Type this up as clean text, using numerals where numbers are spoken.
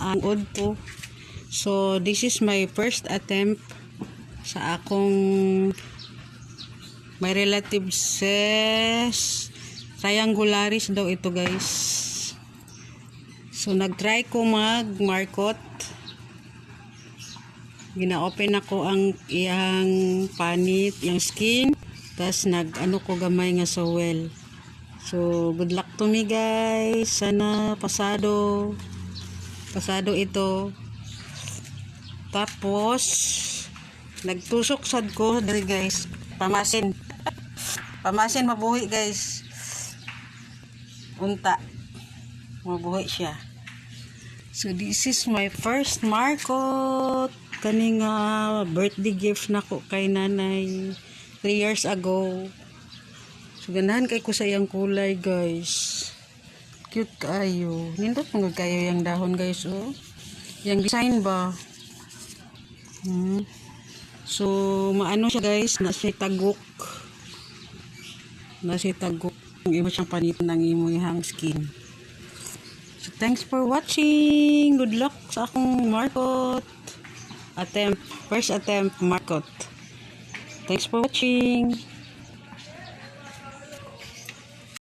maangod po. So this is my first attempt sa akong my relative says triangularis daw ito guys. So nagtry ko mag-markot. Gina-open ako ang iyang panit, yung skin. Tapos nag-ano ko gamay nga sewel. So good luck to me guys. Sana pasado ito. Tapos nagtusok sad ko dali guys. Pamasin mabuhi guys. Unta mabuhi siya. So this is my first markot. Kani nga birthday gift nako kay nanay 3 years ago. So ganahan kay ko sa iyang kulay guys. Cute kayo. Nindot mga kayo yung dahon guys oh. Yang design ba? So maano siya guys, na siya tagok. Kung imo siyang panitan ng imong skin. So thanks for watching. Good luck sa akong markot. First attempt markot. Thanks for watching.